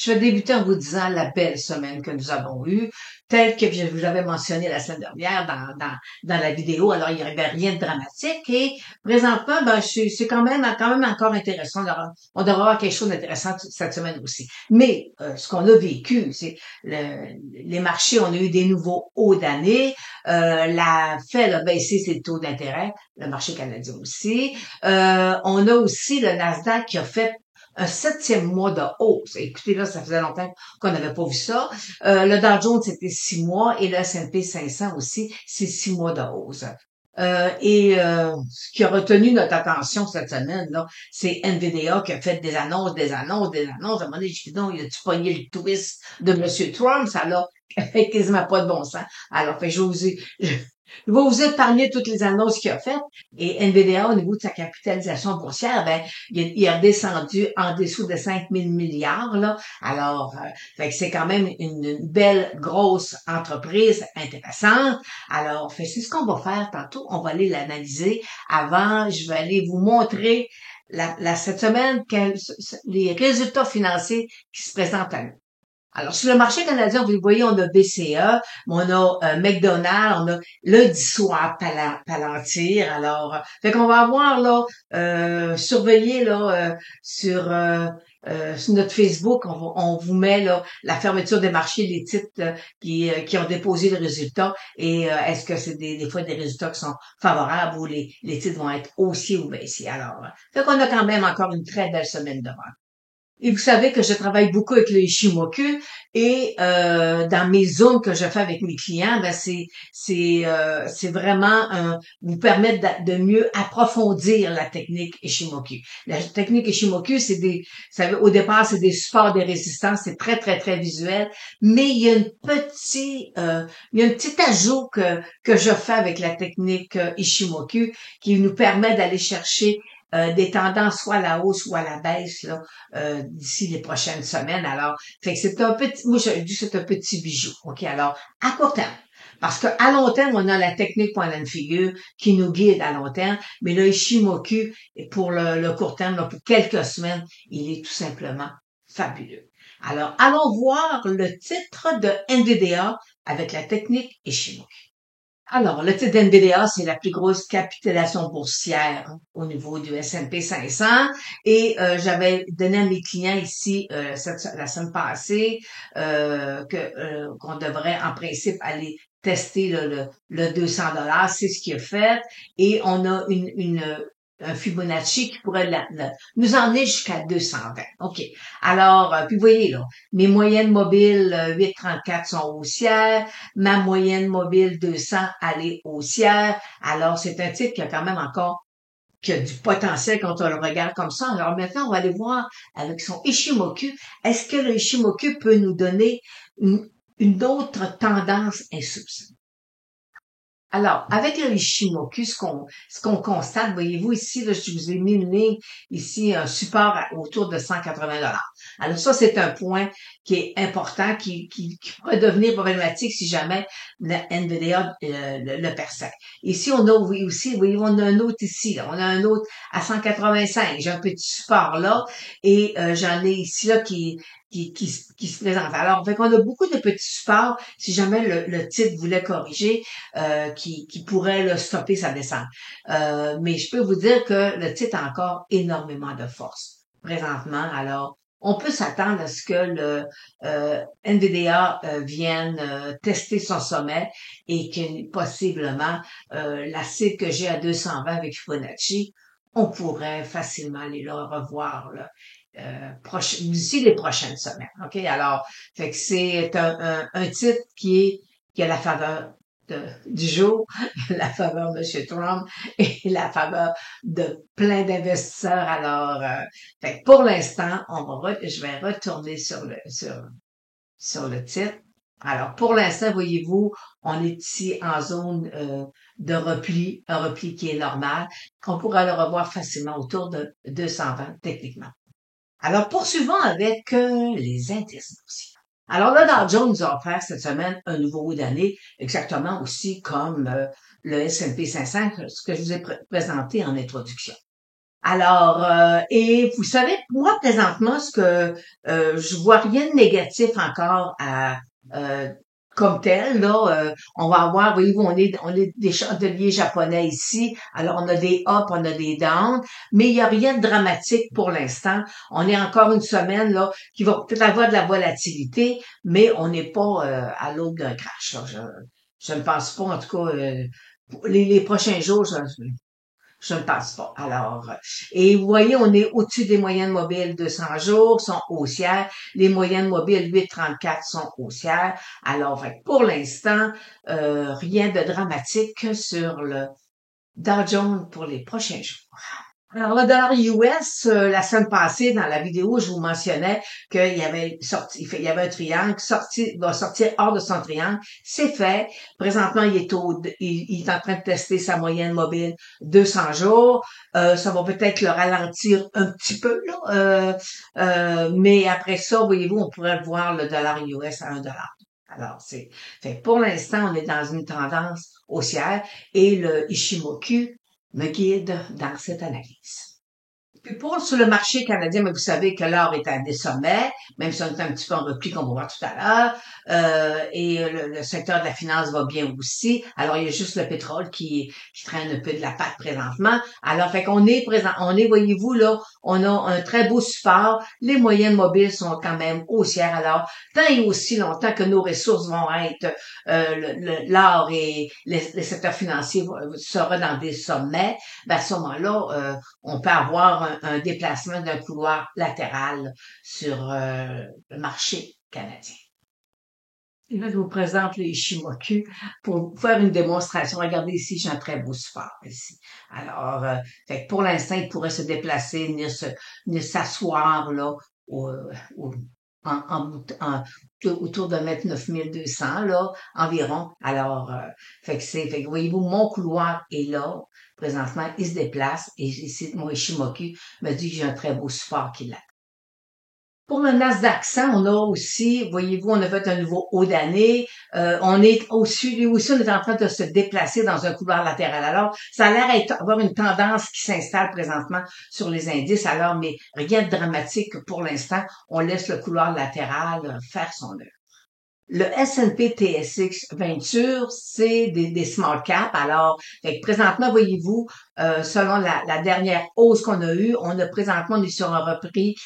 Je vais débuter en vous disant la belle semaine que nous avons eue, telle que je vous avais mentionné la semaine dernière dans la vidéo. Alors, il n'y avait rien de dramatique et présentement, ben, c'est quand même encore intéressant. On devrait avoir quelque chose d'intéressant cette semaine aussi. Mais ce qu'on a vécu, c'est les marchés, on a eu des nouveaux hauts d'année. La Fed a baissé ses taux d'intérêt, le marché canadien aussi. On a aussi le Nasdaq qui a fait un 7e mois de hausse. Écoutez, là, ça faisait longtemps qu'on n'avait pas vu ça. Le Dow Jones, c'était 6 mois et le S&P 500 aussi, c'est 6 mois de hausse. Ce qui a retenu notre attention cette semaine, là, c'est NVIDIA qui a fait des annonces. À un moment donné, je dis non, il a-tu pogné le twist de M. Trump? Ça l'a fait quasiment pas de bon sens. Alors, je vais vous épargner toutes les annonces qu'il a faites. Et NVIDIA, au niveau de sa capitalisation boursière, ben, il a descendu en dessous de 5 000 milliards, là. Alors, fait que c'est quand même une belle, grosse entreprise intéressante. Alors, c'est ce qu'on va faire tantôt. On va aller l'analyser. Avant, je vais aller vous montrer cette semaine les résultats financiers qui se présentent à nous. Alors, sur le marché canadien, vous le voyez, on a BCA, on a McDonald's, on a lundi soir Palantir. Alors, fait qu'on va avoir là, surveiller là sur notre Facebook, on vous met là la fermeture des marchés, les titres qui ont déposé le résultat et est-ce que c'est des fois des résultats qui sont favorables ou les titres vont être haussiers ou baissiers. Alors, fait qu'on a quand même encore une très belle semaine devant. Et vous savez que je travaille beaucoup avec le Ishimoku et dans mes zooms que je fais avec mes clients, ben c'est vraiment vous permettre de mieux approfondir la technique Ishimoku. La technique Ishimoku, au départ c'est des supports des résistances, c'est très très très visuel, mais il y a il y a un petit ajout que je fais avec la technique Ishimoku qui nous permet d'aller chercher des tendances soit à la hausse ou à la baisse là, d'ici les prochaines semaines. Alors, fait que c'est un petit, moi je dis c'est un petit bijou. OK, alors, à court terme. Parce qu'à long terme, on a la technique point de figure qui nous guide à long terme, mais le Ishimoku, pour le court terme, là, pour quelques semaines, il est tout simplement fabuleux. Alors, allons voir le titre de NVIDIA avec la technique Ishimoku. Alors, le titre d'NVIDIA, c'est la plus grosse capitalisation boursière au niveau du S&P 500 et j'avais donné à mes clients ici la semaine passée qu'on devrait en principe aller tester là, le 200 $, c'est ce qu'il a fait et on a un Fibonacci qui pourrait nous emmener jusqu'à 220. OK. Alors, puis vous voyez là, mes moyennes mobiles 8,34 sont haussières, ma moyenne mobile 200 elle est haussière. Alors, c'est un titre qui a du potentiel quand on le regarde comme ça. Alors maintenant, on va aller voir avec son Ishimoku. Est-ce que le Ishimoku peut nous donner une autre tendance insoupçonnée? Alors, avec le Ishimoku, ce qu'on constate, voyez-vous ici, là, je vous ai mis une ligne ici, un support autour de 180 $. Alors ça, c'est un point qui est important, qui pourrait devenir problématique si jamais le NVIDIA le percède. Ici, on a oui, aussi, voyez, on a un autre ici, là, on a un autre à 185. J'ai un petit support là et j'en ai ici là qui se présente. Alors, fait qu'on a beaucoup de petits supports si jamais le titre voulait corriger, qui pourrait là, stopper sa descente. Mais je peux vous dire que le titre a encore énormément de force présentement. Alors, on peut s'attendre à ce que le NVIDIA vienne tester son sommet et que possiblement la cible que j'ai à 220 avec Fibonacci, on pourrait facilement aller le revoir là, d'ici les prochaines semaines. OK? Alors, fait que c'est un titre qui a la faveur du jour, la faveur de M. Trump et la faveur de plein d'investisseurs. Alors, fait que pour l'instant, je vais retourner sur le titre. Alors, pour l'instant, voyez-vous, on est ici en zone de repli, un repli qui est normal. On pourra le revoir facilement autour de 220 techniquement. Alors, poursuivons avec les indices boursiers. Alors, le Dow Jones nous a offert cette semaine un nouveau haut d'année, exactement aussi comme le S&P 500, ce que je vous ai présenté en introduction. Alors, et vous savez, moi présentement, ce que je vois rien de négatif encore à euh, comme tel. Là, on va avoir, voyez-vous, on est des chandeliers japonais ici. Alors, on a des ups, on a des downs, mais il n'y a rien de dramatique pour l'instant. On est encore une semaine là qui va peut-être avoir de la volatilité, mais on n'est pas à l'aube d'un crash. Là. Je ne pense pas, en tout cas, les prochains jours, je ne pense pas. Alors, et vous voyez, on est au-dessus des moyennes mobiles 200 jours, sont haussières. Les moyennes mobiles 8,34 sont haussières. Alors, fait, pour l'instant, rien de dramatique sur le Dow Jones pour les prochains jours. Alors, le dollar US, la semaine passée, dans la vidéo, je vous mentionnais qu'il y avait il y avait un triangle va sortir hors de son triangle. C'est fait. Présentement, il est en train de tester sa moyenne mobile 200 jours. Ça va peut-être le ralentir un petit peu, là. Mais après ça, voyez-vous, on pourrait voir le dollar US à 1 dollar. Alors, fait que pour l'instant, on est dans une tendance haussière et le Ishimoku me guide dans cette analyse. Puis sur le marché canadien, mais vous savez que l'or est à des sommets, même si on est un petit peu en repli qu'on va voir tout à l'heure, et le secteur de la finance va bien aussi. Alors, il y a juste le pétrole qui traîne un peu de la patte présentement. Alors, fait qu'on est présent, voyez-vous, là, on a un très beau support. Les moyennes mobiles sont quand même haussières. Alors, tant et aussi longtemps que nos ressources vont être, l'or et les secteurs financiers sera dans des sommets, ben, à ce moment-là, on peut avoir un déplacement d'un couloir latéral sur le marché canadien. Et là, je vous présente le Ishimoku pour faire une démonstration. Regardez ici, j'ai un très beau support ici. Alors, fait que pour l'instant, il pourrait se déplacer, venir s'asseoir là au, autour de 9200 là environ. Alors, fait que voyez-vous, mon couloir est là. Présentement, il se déplace et ici, mon Ishimoku me dit que j'ai un très beau support qui l'a. Pour le Nasdaq 100, on a aussi, voyez-vous, on a fait un nouveau haut d'année. On est aussi, on est en train de se déplacer dans un couloir latéral. Alors, ça a l'air d'avoir une tendance qui s'installe présentement sur les indices. Alors, mais rien de dramatique pour l'instant. On laisse le couloir latéral faire son œuvre. Le S&P TSX Venture, c'est des small caps. Alors, fait que présentement, voyez-vous, selon la dernière hausse qu'on a eue, présentement, on est sur un repli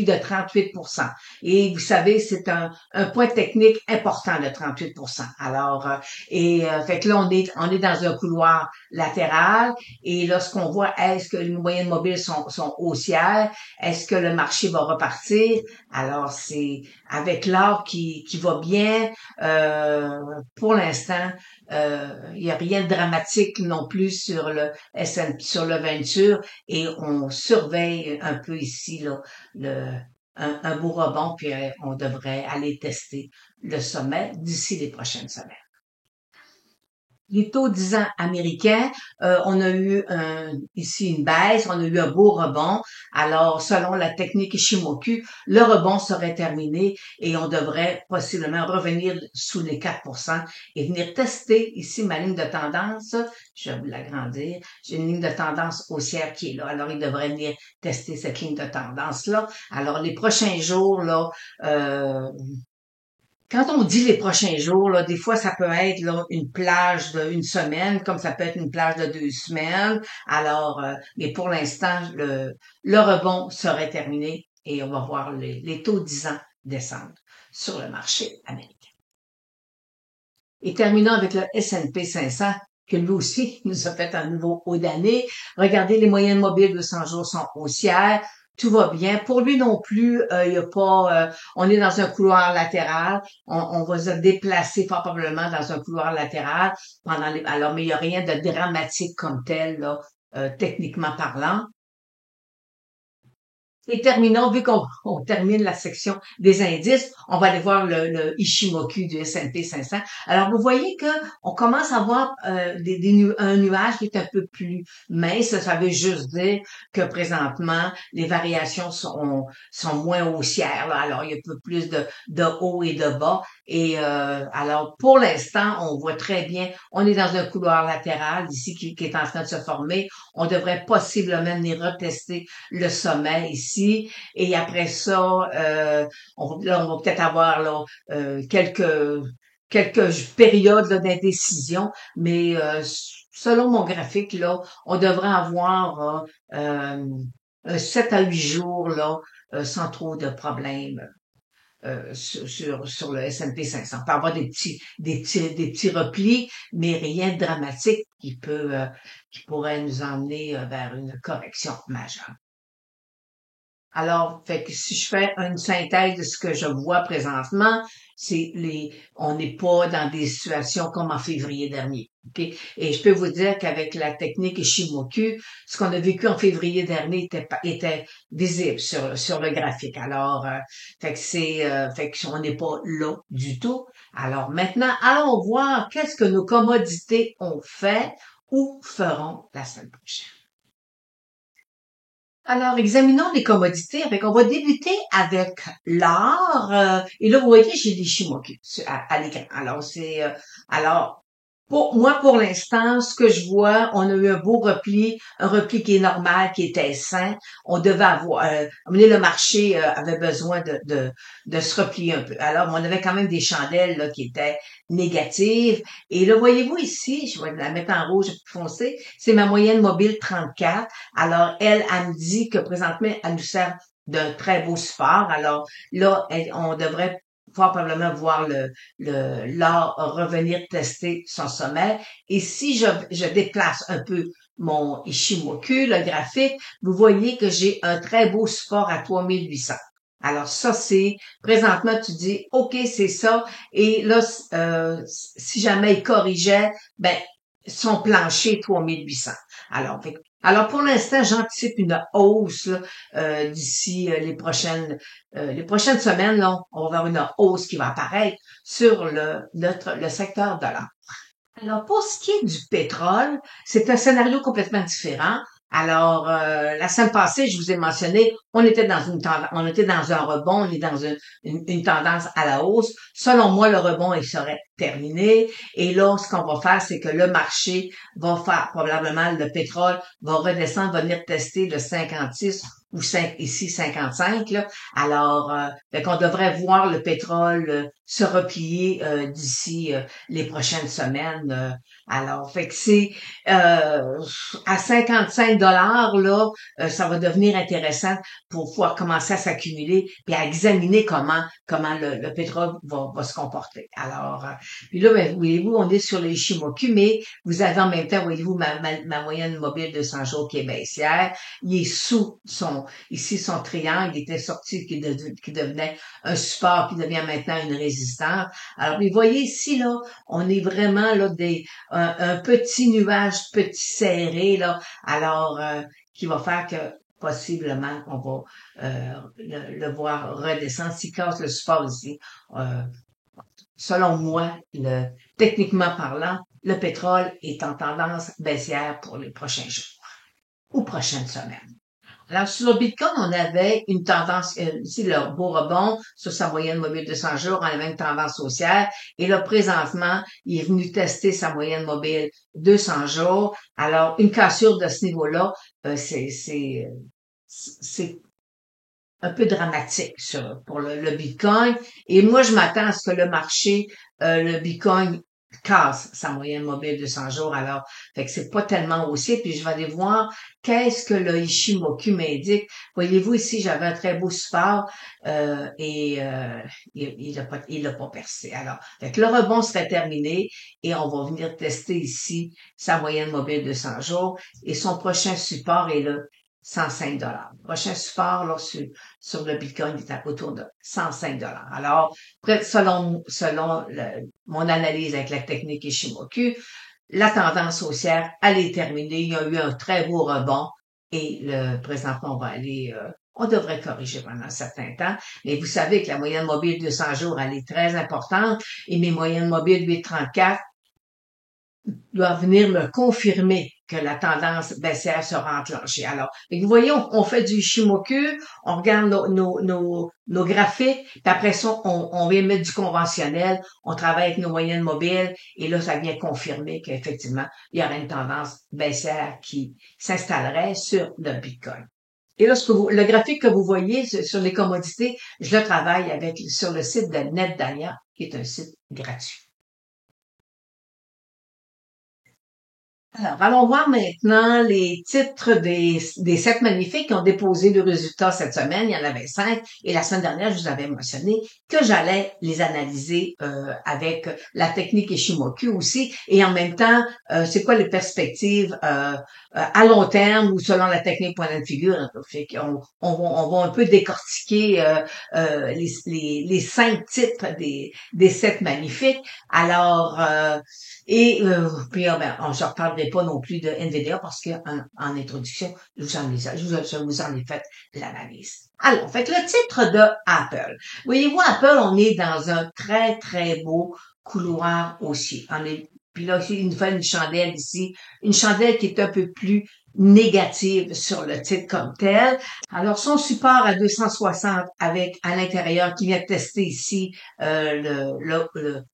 de 38%. Et vous savez, c'est un point technique important de 38%. Alors, fait que là, on est dans un couloir latéral. Et lorsqu'on voit, est-ce que les moyennes mobiles sont haussières? Est-ce que le marché va repartir? Alors, c'est avec l'or qui va bien. Pour l'instant, il n'y a rien de dramatique non plus sur le S&P, sur le Venture, et on surveille un peu ici là, un beau rebond, puis on devrait aller tester le sommet d'ici les prochaines semaines. Les taux 10 ans américains, on a eu ici une baisse, on a eu un beau rebond. Alors, selon la technique Ishimoku, le rebond serait terminé et on devrait possiblement revenir sous les 4% et venir tester ici ma ligne de tendance. Je vais vous l'agrandir. J'ai une ligne de tendance haussière qui est là. Alors, il devrait venir tester cette ligne de tendance-là. Alors, les prochains jours, là, quand on dit les prochains jours, là, des fois, ça peut être là, une plage d'une semaine, comme ça peut être une plage de 2 semaines. Alors, mais pour l'instant, le rebond serait terminé et on va voir les taux 10 ans descendre sur le marché américain. Et terminons avec le S&P 500, que lui aussi nous a fait un nouveau haut d'année. Regardez, les moyennes mobiles de 100 jours sont haussières. Tout va bien. Pour lui non plus, il y a pas. On est dans un couloir latéral. On va se déplacer fort probablement dans un couloir latéral alors, mais il n'y a rien de dramatique comme tel là, techniquement parlant. Et terminons, vu qu'on termine la section des indices, on va aller voir le Ishimoku du S&P 500. Alors, vous voyez que on commence à voir un nuage qui est un peu plus mince. Ça veut juste dire que présentement, les variations sont moins haussières, là. Alors, il y a un peu plus de haut et de bas. Et alors, pour l'instant, on voit très bien, on est dans un couloir latéral ici qui est en train de se former. On devrait possiblement venir retester le sommet ici. Et après ça, on va peut-être avoir là, quelques périodes là, d'indécision, mais selon mon graphique, là, on devrait avoir 7 à 8 jours là, sans trop de problèmes sur le S&P 500. On peut avoir des petits replis, mais rien de dramatique qui pourrait nous emmener vers une correction majeure. Alors, fait que si je fais une synthèse de ce que je vois présentement, on n'est pas dans des situations comme en février dernier. OK? Et je peux vous dire qu'avec la technique Ishimoku, ce qu'on a vécu en février dernier était visible sur le graphique. Alors, fait que on n'est pas là du tout. Alors maintenant, allons voir qu'est-ce que nos commodités ont fait ou feront la semaine prochaine. Alors, examinons les commodités. On va débuter avec l'or. Et là, vous voyez, j'ai des Shimoku à l'écran. Alors, alors, pour l'instant, ce que je vois, on a eu un repli qui est normal, qui était sain. On devait avoir, le marché avait besoin de se replier un peu. Alors, on avait quand même des chandelles là, qui étaient négatives. Et là, voyez-vous ici, je vais la mettre en rouge plus foncé, c'est ma moyenne mobile 34. Alors, elle me dit que présentement, elle nous sert d'un très beau support. Alors là, on devrait probablement voir l'or revenir tester son sommet. Et si je déplace un peu mon Ishimoku, le graphique, vous voyez que j'ai un très beau support à 3800. Alors ça, c'est présentement, tu dis, OK, c'est ça. Et là, si jamais il corrigeait, ben, son plancher 3800. Alors pour l'instant, j'anticipe une hausse là, d'ici les prochaines semaines. Là, on va avoir une hausse qui va apparaître sur le secteur de l'or. Alors, pour ce qui est du pétrole, c'est un scénario complètement différent. Alors, la semaine passée, je vous ai mentionné, on était dans un rebond, on est dans une tendance à la hausse. Selon moi, le rebond, il serait terminé. Et là, ce qu'on va faire, c'est que le marché va faire, probablement, le pétrole va redescendre, va venir tester le 56 ou 55, là. Alors, fait qu'on devrait voir le pétrole se replier d'ici les prochaines semaines. Alors, fait que c'est à 55 dollars là, ça va devenir intéressant pour pouvoir commencer à s'accumuler puis à examiner comment le pétrole va se comporter. Alors, puis là, ben, voyez-vous, on est sur les Shimoku, mais vous avez en même temps, voyez-vous, ma moyenne mobile de 100 jours qui est baissière. Il est ici, son triangle il était sorti, qui devenait un support, qui devient maintenant une résistance. Alors, vous voyez ici, là, on est vraiment là un petit nuage, petit serré, là, alors qui va faire que possiblement on va le voir redescendre. S'il casse le support ici, euh, selon moi, techniquement parlant, le pétrole est en tendance baissière pour les prochains jours ou prochaines semaines. Alors, sur le Bitcoin, on avait une tendance, ici, le beau rebond sur sa moyenne mobile de 100 jours, on avait une tendance haussière. Et là, présentement, il est venu tester sa moyenne mobile 200 jours. Alors, une cassure de ce niveau-là, c'est un peu dramatique pour le Bitcoin. Et moi, je m'attends à ce que le marché, le Bitcoin casse sa moyenne mobile de 100 jours. Alors, fait que c'est pas tellement haussier. Puis je vais aller voir qu'est-ce que le Ishimoku m'indique. Voyez-vous ici, j'avais un très beau support et il l'a pas percé. Alors, fait que le rebond serait terminé et on va venir tester ici sa moyenne mobile de 100 jours et son prochain support est là. 105 dollars. Prochain support là, sur le Bitcoin est autour de 105 dollars. Alors, selon mon analyse avec la technique Ishimoku, la tendance haussière, elle est terminée. Il y a eu un très beau rebond et présentement, on va aller On devrait corriger pendant un certain temps, mais vous savez que la moyenne mobile 200 jours, elle est très importante et mes moyennes mobiles 834 doivent venir me confirmer que la tendance baissière sera enclenchée. Alors, et vous voyez, on fait du Ishimoku, on regarde nos graphiques, puis après ça, on vient mettre du conventionnel, on travaille avec nos moyennes mobiles, et là, ça vient confirmer qu'effectivement, il y aurait une tendance baissière qui s'installerait sur le Bitcoin. Et là, le graphique que vous voyez sur les commodités, je le travaille sur le site de NetDania, qui est un site gratuit. Alors, allons voir maintenant les titres des 7 magnifiques qui ont déposé le résultat cette semaine. Il y en avait 5. Et la semaine dernière, je vous avais mentionné que j'allais les analyser avec la technique Ishimoku aussi. Et en même temps, c'est quoi les perspectives à long terme ou selon la technique point de figure. Fait on va un peu décortiquer les 5 titres des 7 magnifiques. Alors, puis je ne reparlerai pas non plus de NVIDIA parce qu'en introduction, je vous en ai fait l'analyse. Alors, fait que le titre de Apple. Voyez-vous, Apple, on est dans un très, très beau couloir haussier. Puis là, il nous fait une chandelle ici, une chandelle qui est un peu plus négative sur le titre comme tel. Alors, son support à 260 avec à l'intérieur qui vient de tester ici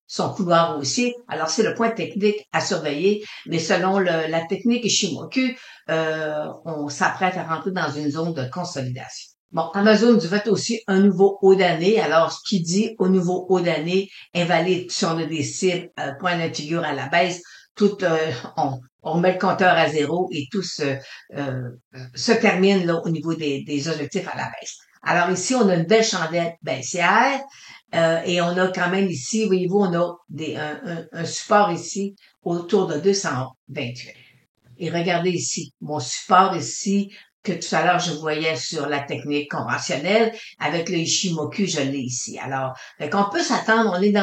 son couloir haussier. Alors, c'est le point technique à surveiller, mais selon la technique Ishimoku, on s'apprête à rentrer dans une zone de consolidation. Bon, Amazon nous fait aussi un nouveau haut d'année. Alors, ce qui dit au nouveau haut d'année invalide si on a des cibles, point de figure à la baisse, on remet le compteur à zéro et tout se termine là au niveau des objectifs à la baisse. Alors ici, on a une belle chandelle baissière et on a quand même ici, voyez-vous, on a un support ici autour de 228. Et regardez ici, mon support ici, que tout à l'heure je voyais sur la technique conventionnelle, avec le Ishimoku, je l'ai ici. Alors, on peut s'attendre, on est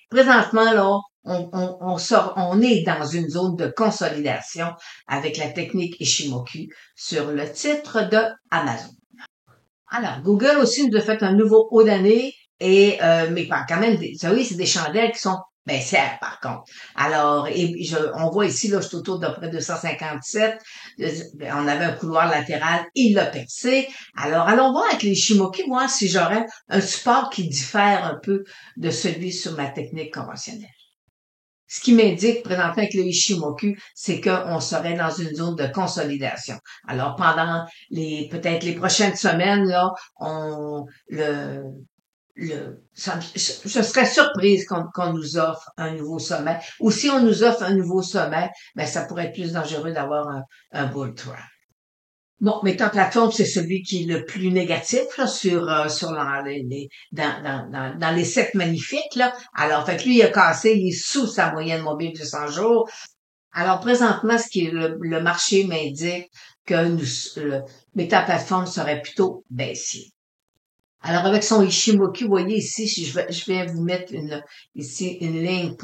présentement là, on est dans une zone de consolidation avec la technique Ishimoku sur le titre de Amazon. Alors, Google aussi nous a fait un nouveau haut d'année mais pas quand même, vous savez, c'est des chandelles qui sont baissières, par contre. Alors, on voit ici, là, je suis autour de près de 257. On avait un couloir latéral, il l'a percé. Alors, allons voir avec les Shimoki, voir si j'aurais un support qui diffère un peu de celui sur ma technique conventionnelle. Ce qui m'indique présentement avec le Ishimoku, c'est qu'on serait dans une zone de consolidation. Alors, pendant peut-être les prochaines semaines, là, je serais surprise qu'on nous offre un nouveau sommet. Ou si on nous offre un nouveau sommet, ben, ça pourrait être plus dangereux d'avoir un bull trap. Bon, mais ta plateforme, c'est celui qui est le plus négatif là, dans les 7 magnifiques. Là. Alors, fait que lui, il a cassé, il est sous sa moyenne mobile de 100 jours. Alors, présentement, ce qui est le marché m'indique que ta plateforme serait plutôt baissier. Alors, avec son Ishimoku, vous voyez ici, si je vais vous mettre ici une ligne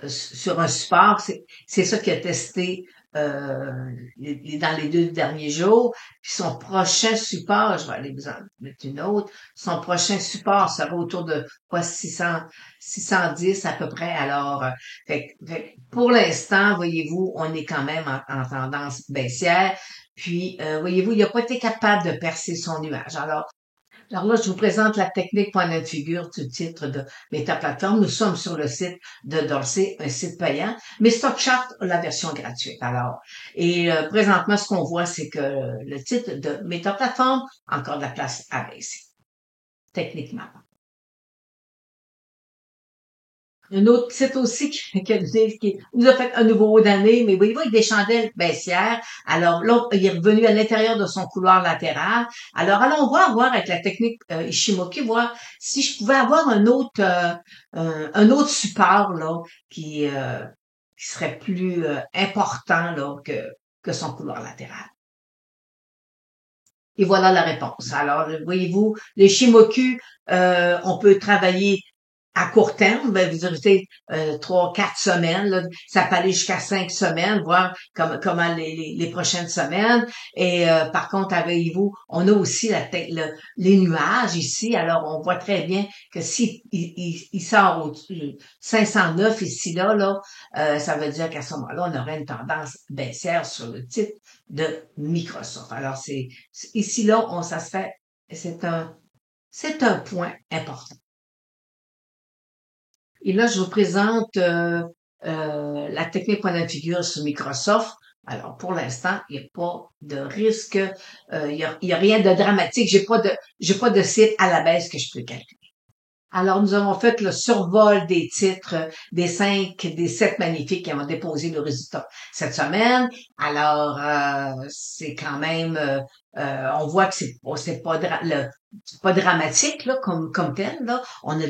sur un support. C'est ça qu'il a testé dans les 2 derniers jours. Puis son prochain support, je vais aller vous en mettre une autre, son prochain support sera autour de 610 à peu près. Alors, pour l'instant, voyez-vous, on est quand même en tendance baissière. Puis, voyez-vous, il n'a pas été capable de percer son nuage. Alors là, je vous présente la technique point de figure du titre de Metaplateforme. Nous sommes sur le site de Dorsey, un site payant, mais StockChart a la version gratuite. Alors, présentement, ce qu'on voit, c'est que le titre de Metaplateforme a encore de la place à baisser, techniquement. Un autre site aussi qui nous a fait un nouveau haut d'année, mais voyez-vous, avec des chandelles baissières. Alors là, il est revenu à l'intérieur de son couloir latéral. Alors, allons voir avec la technique Ishimoku, voir si je pouvais avoir un autre support là qui serait plus important là que son couloir latéral. Et voilà la réponse. Alors, voyez-vous, les Shimoku, on peut travailler à court terme, ben, vous aurez 3, 4 semaines, là, ça peut aller jusqu'à 5 semaines, voir comment les prochaines semaines. Et par contre, avec vous, on a aussi les nuages ici. Alors, on voit très bien que si il sort au 509 ici, ça veut dire qu'à ce moment-là, on aurait une tendance baissière sur le titre de Microsoft. Alors, ici, là, ça se fait, c'est un point important. Et là, je vous présente la technique point de figure sur Microsoft. Alors, pour l'instant, il n'y a pas de risque, il y a rien de dramatique. J'ai pas de site à la baisse que je peux calculer. Alors, nous avons fait le survol des titres des 7 magnifiques qui ont déposé le résultat cette semaine. Alors, c'est quand même, on voit que c'est pas, c'est pas dramatique là, comme tel. Là. On a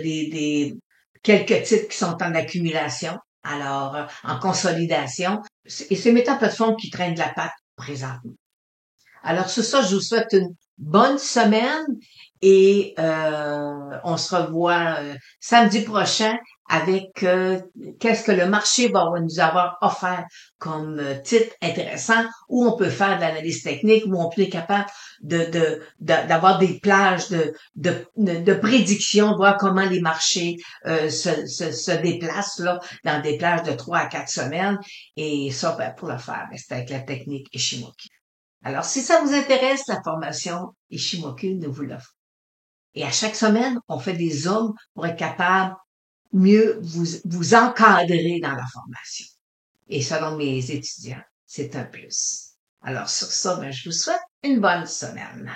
quelques titres qui sont en accumulation, alors en consolidation. Et c'est Meta Plateforme qui traîne de la patte présentement. Alors, sur ça, je vous souhaite une bonne semaine et on se revoit samedi prochain avec qu'est-ce que le marché va nous avoir offert comme titre intéressant, où on peut faire de l'analyse technique, où on peut être capable d'avoir des plages de prédiction, voir comment les marchés se déplacent là, dans des plages de 3 à 4 semaines. Et ça, ben, pour le faire, ben, c'est avec la technique Ishimoku. Alors, si ça vous intéresse, la formation Ishimoku nous vous l'offre. Et à chaque semaine, on fait des zooms pour être capable mieux vous encadrer dans la formation. Et selon mes étudiants, c'est un plus. Alors, sur ça, ben, je vous souhaite une bonne semaine.